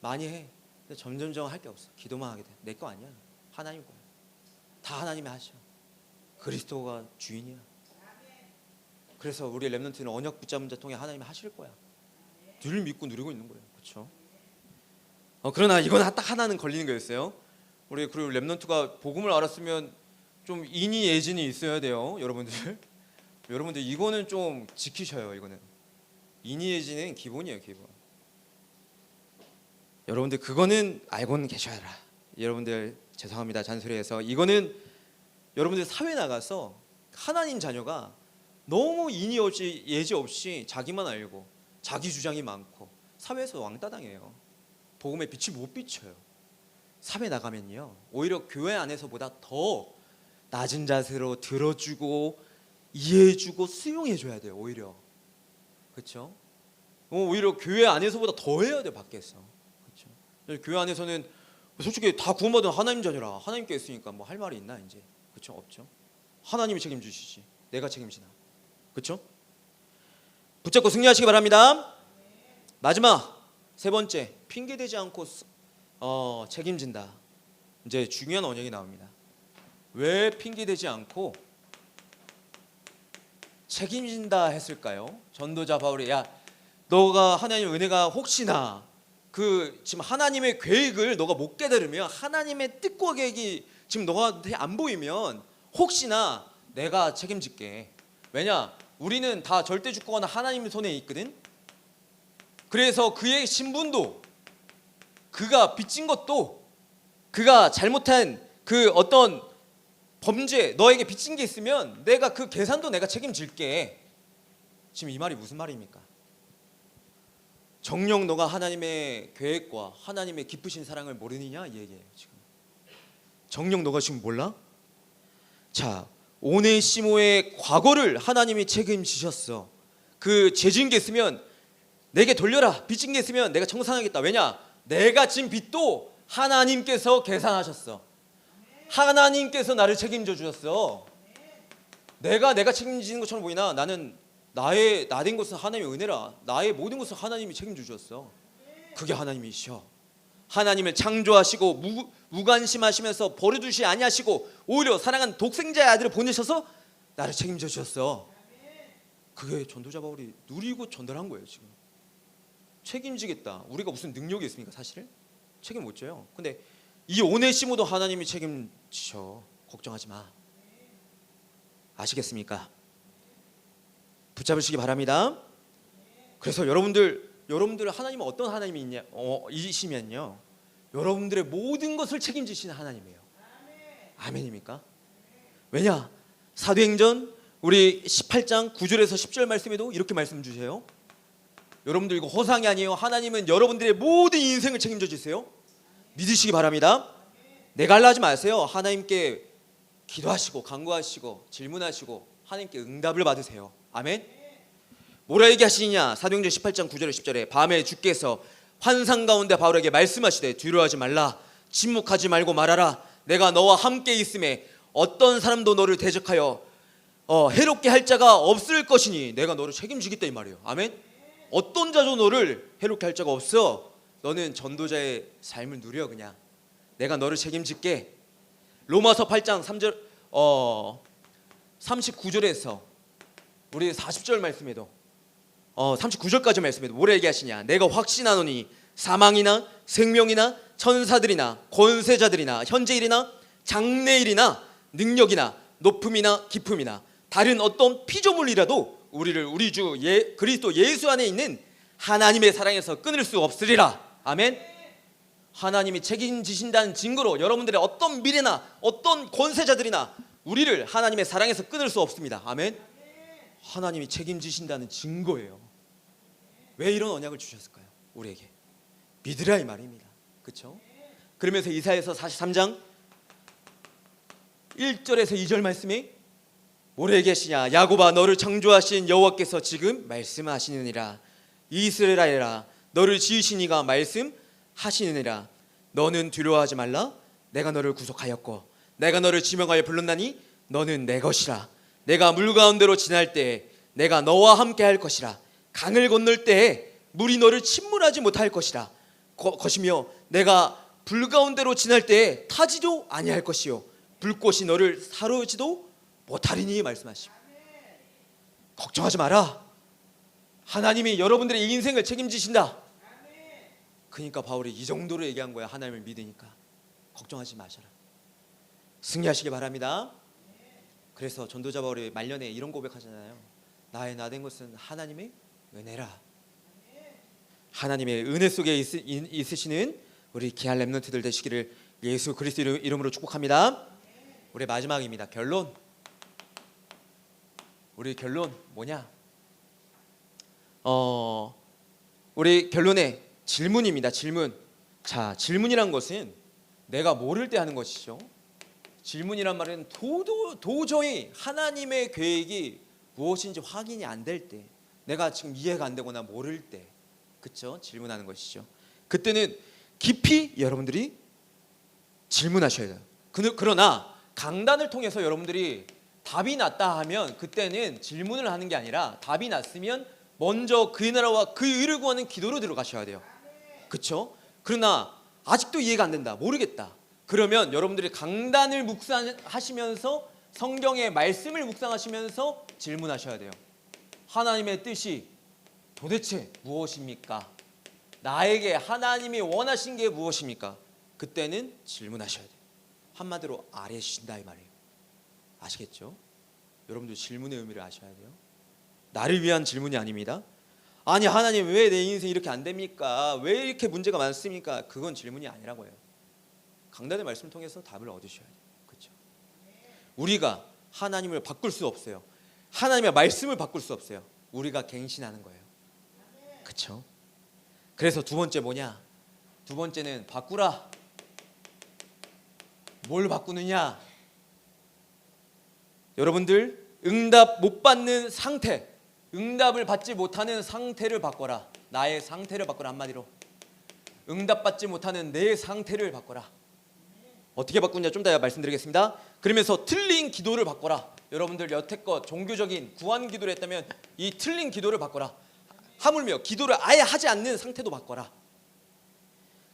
많이 해. 근데 점점점 할 게 없어. 기도만 하게 돼. 내 거 아니야. 하나님 거야. 다 하나님이 하셔. 그리스도가 주인이야. 그래서 우리 렘넌트는 언약 붙잡은 자 통해 하나님이 하실 거야. 늘 믿고 누리고 있는 거예요. 그렇죠? 그러나 이건 딱 하나는 걸리는 거였어요. 우리 그리고 렘넌트가 복음을 알았으면 좀 인이 예진이 있어야 돼요. 여러분들 이거는 좀 지키셔요. 이거는 인이 예진은 기본이에요. 기본. 여러분들 그거는 알고는 계셔야 하라. 여러분들 죄송합니다. 잔소리해서 이거는 여러분들 사회 나가서 하나님 자녀가 너무 인이 없이 예지 없이 자기만 알고 자기 주장이 많고 사회에서 왕따 당해요. 복음의 빛이 못 비춰요. 사회 나가면요 오히려 교회 안에서보다 더 낮은 자세로 들어주고 이해해주고 수용해줘야 돼요. 오히려 그렇죠? 오히려 교회 안에서보다 더 해야 돼요. 밖에서 그렇죠? 교회 안에서는 솔직히 다 구원받은 하나님 자녀라 하나님께 있으니까 뭐 할 말이 있나 이제 그렇죠? 없죠. 하나님이 책임지시지 내가 책임지나 그렇죠? 붙잡고 승리하시기 바랍니다. 마지막 세 번째 핑계대지 않고 책임진다. 이제 중요한 언약이 나옵니다. 왜 핑계대지 않고 책임진다 했을까요? 전도자 바울이 야 너가 하나님의 은혜가 혹시나 그 지금 하나님의 계획을 너가 못 깨달으면 하나님의 뜻과 계획이 지금 너한테 안 보이면 혹시나 내가 책임질게. 왜냐 우리는 다 절대 주권은 하나님 손에 있거든. 그래서 그의 신분도 그가 빚진 것도 그가 잘못한 그 어떤 범죄 너에게 빚진 게 있으면 내가 그 계산도 내가 책임질게. 지금 이 말이 무슨 말입니까? 정녕 너가 하나님의 계획과 하나님의 기쁘신 사랑을 모르느냐 이 얘기예요. 지금 정녕 너가 지금 몰라? 자 오네시모의 과거를 하나님이 책임지셨어. 그 죄진 게 있으면 내게 돌려라. 빚진 게 있으면 내가 청산하겠다. 왜냐? 내가 진 빚도 하나님께서 계산하셨어. 하나님께서 나를 책임져 주셨어. 내가 책임지는 것처럼 보이나? 나는 나된 것은 하나님의 은혜라. 나의 모든 것을 하나님이 책임져 주셨어. 그게 하나님이셔. 하나님을 창조하시고 무관심하시면서 버려두시 아니하시고 오히려 사랑하는 독생자의 아들을 보내셔서 나를 책임져 주셨어. 그게 전도자 바울이 누리고 전달한 거예요. 지금 책임지겠다. 우리가 무슨 능력이 있습니까? 사실 책임 못 져요. 근데 이 오네시모도 하나님이 책임지셔. 걱정하지 마. 아시겠습니까? 붙잡으시기 바랍니다. 그래서 여러분들 하나님은 어떤 하나님이 이시면요, 여러분들의 모든 것을 책임지시는 하나님이에요. 아멘입니까? 왜냐? 사도행전 우리 18장 9절에서 10절 말씀에도 이렇게 말씀 주세요. 여러분들 이거 허상이 아니에요. 하나님은 여러분들의 모든 인생을 책임져 주세요. 믿으시기 바랍니다. 내가 하려 하지 마세요. 하나님께 기도하시고 간구하시고 질문하시고 하나님께 응답을 받으세요. 아멘. 뭐라 얘기하시느냐? 사도행전 18장 9절에 10절에 밤에 주께서 환상 가운데 바울에게 말씀하시되 두려워하지 말라. 침묵하지 말고 말하라. 내가 너와 함께 있음에 어떤 사람도 너를 대적하여 해롭게 할 자가 없을 것이니 내가 너를 책임지겠다 이 말이에요. 아멘. 어떤 자도 너를 해롭게 할 자가 없어. 너는 전도자의 삶을 누려. 그냥 내가 너를 책임질게. 로마서 8장 3절 39절에서 우리 40절 말씀에도 39절까지 말씀에도 뭐라 얘기하시냐? 내가 확신하노니 사망이나 생명이나 천사들이나 권세자들이나 현재일이나 장래일이나 능력이나 높음이나 깊음이나 다른 어떤 피조물이라도 우리를 우리 주 그리스도 예수 안에 있는 하나님의 사랑에서 끊을 수 없으리라. 아멘. 하나님이 책임지신다는 증거로 여러분들의 어떤 미래나 어떤 권세자들이나 우리를 하나님의 사랑에서 끊을 수 없습니다. 아멘. 하나님이 책임지신다는 증거예요. 왜 이런 언약을 주셨을까요? 우리에게 믿으라 이 말입니다. 그렇죠? 그러면서 이사야서 43장 1절에서 2절 말씀이 뭐라 얘기하시냐? 야곱아 너를 창조하신 여호와께서 지금 말씀하시느니라. 이스라엘아 너를 지으신 이가 말씀하시느니라. 너는 두려워하지 말라. 내가 너를 구속하였고 내가 너를 지명하여 불렀나니 너는 내 것이라. 내가 물 가운데로 지날 때에 내가 너와 함께 할 것이라. 강을 건널 때에 물이 너를 침몰하지 못할 것이라. 것이며 내가 불 가운데로 지날 때에 타지도 아니할 것이요 불꽃이 너를 사르지도 못하리니 말씀하시오. 걱정하지 마라. 하나님이 여러분들의 인생을 책임지신다. 그러니까 바울이 이 정도로 얘기한 거야. 하나님을 믿으니까 걱정하지 마셔라. 승리하시기 바랍니다. 그래서 전도자 바울이 말년에 이런 고백하잖아요. 나의 나된 것은 하나님의 은혜라. 하나님의 은혜 속에 있으시는 우리 귀한 렘넌트들 되시기를 예수 그리스도 이름으로 축복합니다. 우리 마지막입니다. 결론. 우리 결론 뭐냐? 우리 결론에 질문입니다. 질문. 자, 질문이란 것은 내가 모를 때 하는 것이죠. 질문이란 말은 도저히 하나님의 계획이 무엇인지 확인이 안 될 때, 내가 지금 이해가 안 되거나 모를 때, 그렇죠? 질문하는 것이죠. 그때는 깊이 여러분들이 질문하셔야 돼요. 그러나 강단을 통해서 여러분들이 답이 났다 하면 그때는 질문을 하는 게 아니라 답이 났으면 먼저 그 나라와 그 의를 구하는 기도로 들어가셔야 돼요. 그렇죠? 그러나 아직도 이해가 안 된다, 모르겠다. 그러면 여러분들이 강단을 묵상하시면서 성경의 말씀을 묵상하시면서 질문하셔야 돼요. 하나님의 뜻이 도대체 무엇입니까? 나에게 하나님이 원하신 게 무엇입니까? 그때는 질문하셔야 돼요. 한마디로 아뢰 주신다 이 말이에요. 아시겠죠? 여러분들 질문의 의미를 아셔야 돼요. 나를 위한 질문이 아닙니다. 아니 하나님 왜 내 인생 이렇게 안 됩니까? 왜 이렇게 문제가 많습니까? 그건 질문이 아니라고 해요. 강단의 말씀을 통해서 답을 얻으셔야 돼요. 그렇죠? 우리가 하나님을 바꿀 수 없어요. 하나님의 말씀을 바꿀 수 없어요. 우리가 갱신하는 거예요. 그렇죠? 그래서 두 번째 뭐냐? 두 번째는 바꾸라. 뭘 바꾸느냐? 여러분들 응답 못 받는 상태, 응답을 받지 못하는 상태를 바꿔라. 나의 상태를 바꿔라. 한마디로 응답받지 못하는 내 상태를 바꿔라. 어떻게 바꾸냐 좀 더 말씀드리겠습니다. 그러면서 틀린 기도를 바꿔라. 여러분들 여태껏 종교적인 구한 기도를 했다면 이 틀린 기도를 바꿔라. 하물며 기도를 아예 하지 않는 상태도 바꿔라.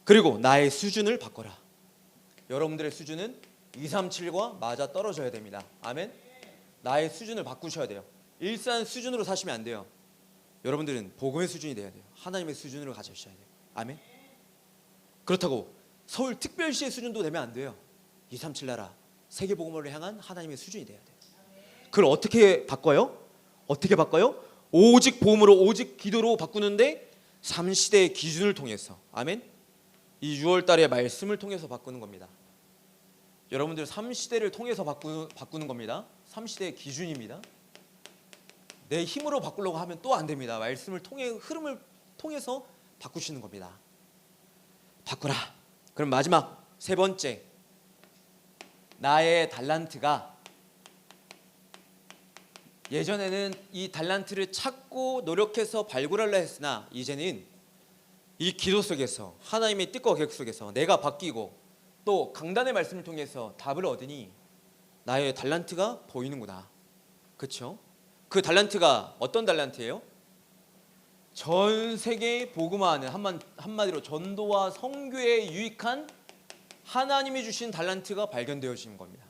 그리고 나의 수준을 바꿔라. 여러분들의 수준은 237과 맞아 떨어져야 됩니다. 아멘. 나의 수준을 바꾸셔야 돼요. 일산 수준으로 사시면 안 돼요. 여러분들은 복음의 수준이 돼야 돼요. 하나님의 수준으로 가져주셔야 돼요. 아멘. 그렇다고 서울 특별시의 수준도 되면 안 돼요. 237 나라 세계 복음을 향한 하나님의 수준이 돼야 돼요. 그걸 어떻게 바꿔요? 어떻게 바꿔요? 오직 복음으로, 오직 기도로 바꾸는데 3시대의 기준을 통해서. 아멘. 이 6월 달의 말씀을 통해서 바꾸는 겁니다. 여러분들 3시대를 통해서 바꾸는 겁니다. 3시대의 기준입니다. 내 힘으로 바꾸려고 하면 또 안 됩니다. 말씀을 통해, 흐름을 통해서 바꾸시는 겁니다. 바꾸라. 그럼 마지막 세 번째, 나의 달란트가, 예전에는 이 달란트를 찾고 노력해서 발굴하려 했으나 이제는 이 기도 속에서, 하나님의 뜻과 계획 속에서 내가 바뀌고 또 강단의 말씀을 통해서 답을 얻으니 나의 달란트가 보이는구나. 그렇죠? 그 달란트가 어떤 달란트예요? 전 세계에 복음화하는, 한마디로 전도와 선교에 유익한 하나님이 주신 달란트가 발견되어지는 겁니다.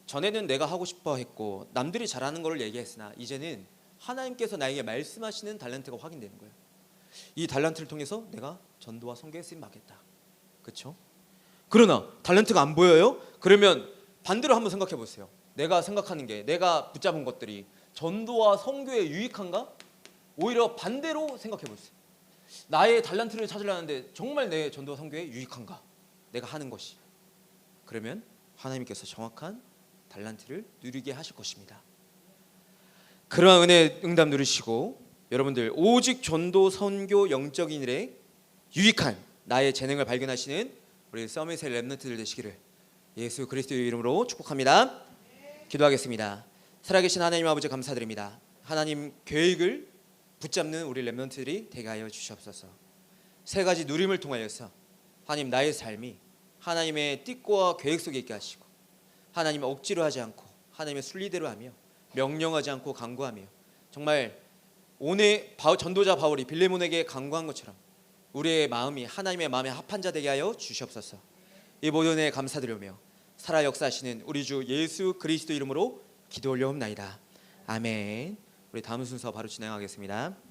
전에는 내가 하고 싶어 했고 남들이 잘하는 걸 얘기했으나 이제는 하나님께서 나에게 말씀하시는 달란트가 확인되는 거예요. 이 달란트를 통해서 내가 전도와 선교에 쓰임 받겠다. 그렇죠? 그러나 달란트가 안 보여요? 그러면 반대로 한번 생각해 보세요. 내가 생각하는 게, 내가 붙잡은 것들이 전도와 선교에 유익한가? 오히려 반대로 생각해 보세요. 나의 달란트를 찾으려는데 정말 내 전도와 선교에 유익한가? 내가 하는 것이. 그러면 하나님께서 정확한 달란트를 누리게 하실 것입니다. 그러한 은혜 응답 누리시고 여러분들 오직 전도 선교 영적인 일에 유익한 나의 재능을 발견하시는 우리 서밋의 렘넌트들 되시기를 예수 그리스도의 이름으로 축복합니다. 기도하겠습니다. 살아계신 하나님 아버지 감사드립니다. 하나님 계획을 붙잡는 우리 렘넌트들이 되게 하여 주시옵소서. 세 가지 누림을 통하여서 하나님 나의 삶이 하나님의 뜻과 계획 속에 있게 하시고 하나님의 억지로 하지 않고 하나님의 순리대로 하며 명령하지 않고 간구하며 정말 오늘 전도자 바울이 빌레몬에게 간구한 것처럼 우리의 마음이 하나님의 마음에 합한 자 되게 하여 주시옵소서. 이 모든 은혜에 감사드리며 살아 역사하시는 우리 주 예수 그리스도 이름으로 기도 올려옵나이다. 아멘. 우리 다음 순서 바로 진행하겠습니다.